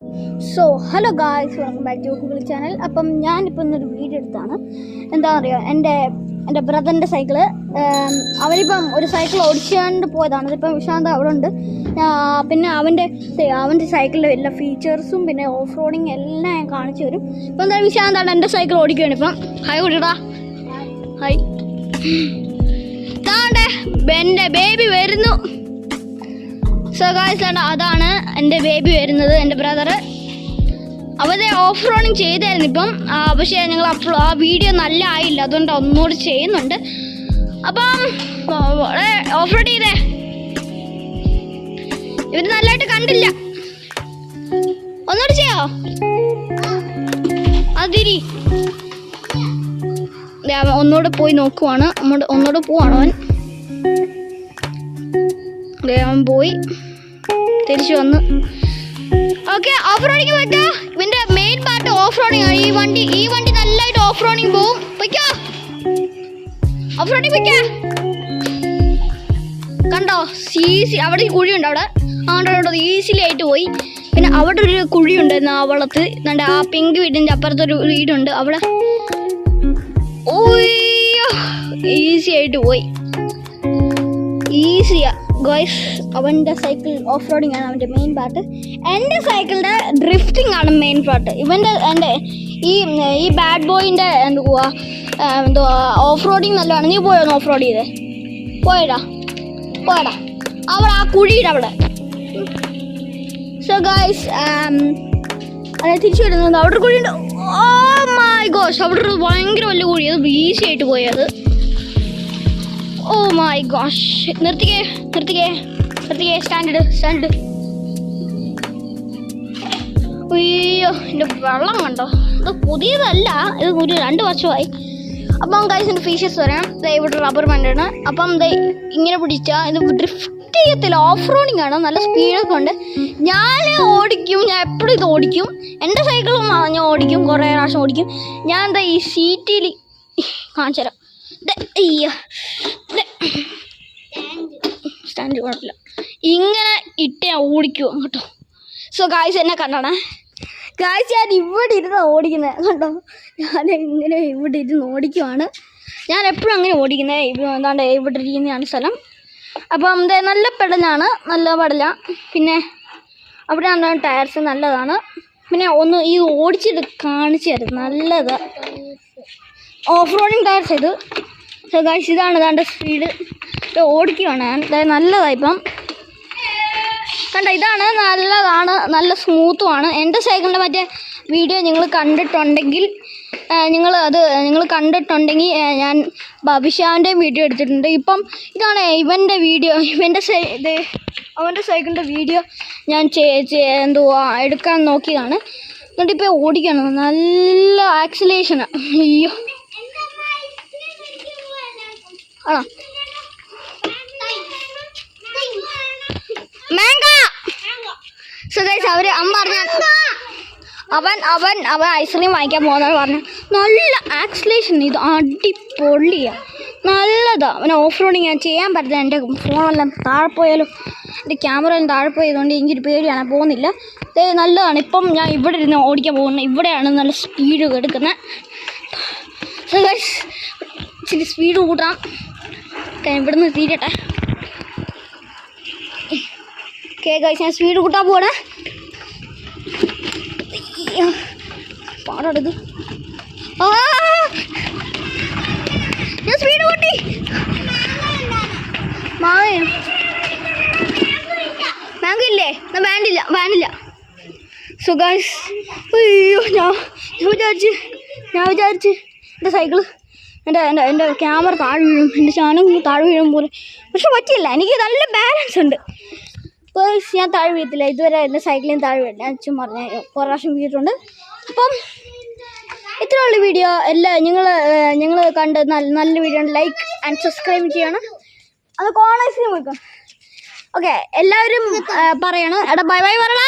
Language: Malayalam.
So hello guys, welcome back to Google channel. അപ്പം ഞാനിപ്പോൾ ഇന്നൊരു വീഡിയോ എടുത്താണ്. എന്താ പറയുക, എൻ്റെ ബ്രദറിൻ്റെ സൈക്കിള് അവനിപ്പം ഒരു സൈക്കിൾ ഓടിച്ചുകൊണ്ട് പോയതാണ്. അതിപ്പം വിശാന്ത് അവിടെ ഉണ്ട്. പിന്നെ അവൻ്റെ സൈക്കിളിൻ്റെ എല്ലാ ഫീച്ചേഴ്സും പിന്നെ ഓഫ് റോഡിങ് എല്ലാം ഞാൻ കാണിച്ചു തരും. ഇപ്പം എന്താ വിശാന്താണ് എൻ്റെ സൈക്കിൾ ഓടിക്കുകയാണ്. ഇപ്പം ഹായ് കൂടിടാ, ഹായ്. താണ്ടെ എൻ്റെ ബേബി വരുന്നു. സോ ഗായ്സ്, അതാണ് എൻ്റെ ബേബി വരുന്നത്, എൻ്റെ ബ്രദറ്. അവരെ ഓഫ് റോഡിങ് ചെയ്തായിരുന്നു ഇപ്പം, പക്ഷേ ഞങ്ങൾ ആ വീഡിയോ നല്ല ആയില്ല, അതുകൊണ്ട് ഒന്നുകൂടി ചെയ്യുന്നുണ്ട്. അപ്പം ഓഫ് റോഡ് ചെയ്തേ, ഇവർ നല്ലതായിട്ട് കണ്ടില്ല. ഒന്നുകൂടി ചെയ്യോ? അതിരി ഒന്നുകൂടെ പോയി നോക്കുവാണ്. ഒന്നുകൂടെ പോവാണ് അവൻ പോയി തിരിച്ചു വന്ന്. ഓക്കെ, ഓഫ് റോഡിങ് പറ്റോ? ഇവന്റെ മെയിൻ പാർട്ട് ഓഫ് റോഡിങ് ആണ്. ഈ വണ്ടി നല്ലതായിട്ട് ഓഫ് റോഡിങ് പോവും. പൊയ്ക്കോ, ഓഫ് റോഡിങ് പൊയ്ക്കോ. കണ്ടോ, ഈസി. അവിടെ ഒരു കുഴിയുണ്ട്, അവിടെ ഈസിലി ആയിട്ട് പോയി. പിന്നെ അവിടെ ഒരു കുഴിയുണ്ടായിരുന്നു ആ വളത്ത്. എന്നിട്ട് ആ പിങ്ക് വീടിന്റെ അപ്പുറത്തൊരു വീടുണ്ട്, അവിടെ ഓയ്യോ ഈസി ആയിട്ട് പോയി. ഈസിയാ ഗോയ്സ്. അവൻ്റെ സൈക്കിൾ ഓഫ് റോഡിങ് ആണ് അവൻ്റെ മെയിൻ പാർട്ട്. എൻ്റെ സൈക്കിളിൻ്റെ ഡ്രിഫ്റ്റിംഗ് ആണ് മെയിൻ പാർട്ട്. എൻ്റെ ഈ ബാഡ് ബോയിൻ്റെ എന്തുവാ ഓഫ് റോഡിങ് നല്ലതാണ്. നീ പോയൊന്ന് ഓഫ് റോഡ് ചെയ്തേ? പോയടാ അവിടെ ആ കുഴിയുടെ അവിടെ. സോ ഗായ്സ്, അതെ തിരിച്ചു വരുന്നത്. അവിടെ ഒരു കുഴിയുണ്ട്. ഓ മൈ ഗോഷ്, അവിടെ ഒരു ഭയങ്കര വലിയ കുഴി. അത് ഈസി ആയിട്ട് പോയത്. Oh my gosh. നിർത്തിക്കേ. സ്റ്റാൻഡ്. അയ്യോ, എൻ്റെ വെള്ളം കണ്ടോ? ഇത് പുതിയതല്ല, ഇത് 2 വർഷമായി. അപ്പം ഗൈസിൻ്റെ ഫീച്ചേഴ്സ് പറയാം. ഇവിടെ റബ്ബർ ബാൻഡാണ്. അപ്പം ഇങ്ങനെ പിടിച്ചാൽ ഇത് ഡ്രിഫ്റ്റ് ചെയ്യത്തില്ല, ഓഫ് റോഡിങ് ആണ്. നല്ല സ്പീഡൊക്കെ ഉണ്ട്. ഞാൻ എപ്പോഴും ഇത് ഓടിക്കും. എൻ്റെ സൈക്കിളും ഞാൻ ഓടിക്കും, കുറേ പ്രാവശ്യം ഓടിക്കും. ഞാൻ ഈ സീറ്റിൽ കാണിച്ചു തരാം. സ്റ്റാൻഡ് കുഴപ്പമില്ല, ഇങ്ങനെ ഇട്ട് ഞാൻ ഓടിക്കുവാ കേട്ടോ. സോ ഗായ്സ്, എന്നെ കണ്ടോണേ ഗായ്സ്, ഞാൻ ഇവിടെ ഇരുന്ന് ഓടിക്കുന്നത് കണ്ടോ. ഞാൻ ഇങ്ങനെ ഇവിടെ ഇരുന്ന് ഓടിക്കുവാണ്. ഞാൻ എപ്പോഴും അങ്ങനെ ഓടിക്കുന്നത്. എന്താണ്ട് ഇവിടെ ഇരിക്കുന്നതാണ് സ്ഥലം. അപ്പം നല്ല പെടലാണ്, നല്ല പെടല. പിന്നെ അവിടെ ആണെങ്കിൽ ടയർസ് നല്ലതാണ്. പിന്നെ ഒന്ന് ഈ ഓടിച്ചിട്ട് കാണിച്ചു തരും, നല്ലതാണ്. ഓഫ് റോഡിങ് ടയർസ് ഇത്. സോ ഗായ്സ്, ഇതാണ് ഇതാണ്ട് സ്പീഡ് ഓടിക്കുകയാണ് ഞാൻ. നല്ലതാണ് ഇപ്പം കണ്ടോ, ഇതാണ് നല്ലതാണ്, നല്ല സ്മൂത്തുമാണ്. എൻ്റെ സൈക്കിളിൻ്റെ മറ്റേ വീഡിയോ നിങ്ങൾ കണ്ടിട്ടുണ്ടെങ്കിൽ ഞാൻ ബബിഷാവിൻ്റെ വീഡിയോ എടുത്തിട്ടുണ്ട്. ഇപ്പം ഇതാണ് ഇവൻ്റെ വീഡിയോ. അവൻ്റെ സൈക്കിളിൻ്റെ വീഡിയോ ഞാൻ എടുക്കാൻ നോക്കിയതാണ്. എന്നിട്ട് ഇപ്പോൾ ഓടിക്കണം, നല്ല ആക്സിലേഷനാണ്. അയ്യോ ആണോ അവൻ ഐസ്ക്രീം വാങ്ങിക്കാൻ പോകുന്നത് പറഞ്ഞു. നല്ല ആക്സിലേഷൻ, ഇത് അടിപൊളിയാണ്, നല്ലതാണ്. അവൻ ഓഫ് റോഡിങ് ഞാൻ ചെയ്യാൻ പറ്റില്ല. എൻ്റെ ഫോണെല്ലാം താഴെ പോയാലും എൻ്റെ ക്യാമറ എല്ലാം താഴെ പോയതുകൊണ്ട് എനിക്കൊരു പേടിയാണ്, പോകുന്നില്ല. നല്ലതാണ്. ഇപ്പം ഞാൻ ഇവിടെ ഇരുന്ന് ഓടിക്കാൻ പോകുന്നത്. ഇവിടെയാണ് നല്ല സ്പീഡ് എടുക്കുന്നത്. ഇച്ചിരി സ്പീഡ് കൂട്ടാം, ഇവിടുന്ന് തീരട്ടെ. ഓക്കെ ഗൈസ്, ഞാൻ സ്പീഡ് കൂട്ടാൻ പോവാണ്. പാടത് ഞാൻ സ്പീഡ് കൂട്ടി. മാങ്ങ ഇല്ലേ? വേണ്ടില്ല. സോ ഗൈസ്, അയ്യോ ഞാൻ വിചാരിച്ച് എൻ്റെ സൈക്കിള് എൻ്റെ ക്യാമറ താഴെ വീഴും, എൻ്റെ ചാനൽ താഴെ വീഴും പോലെ. പക്ഷെ പറ്റില്ല, എനിക്ക് നല്ല ബാലൻസ് ഉണ്ട്. ഞാൻ താഴെ വീഴത്തില്ല. ഇതുവരെ എൻ്റെ സൈക്കിളിൽ താഴെ വീഴില്ല. ഞാൻ ചുമ്മാ പറഞ്ഞ കുറേ പ്രാവശ്യം വീണിട്ടുണ്ട്. അപ്പം ഇത്രയുള്ള വീഡിയോ. നിങ്ങൾ കണ്ട് നല്ല വീഡിയോ ലൈക്ക് ആൻഡ് സബ്സ്ക്രൈബ് ചെയ്യണം. അത് കോണേഴ്സിന് പോയിക്കോ. ഓക്കെ, എല്ലാവരും പറയണം. എടാ ബൈ പറയണ.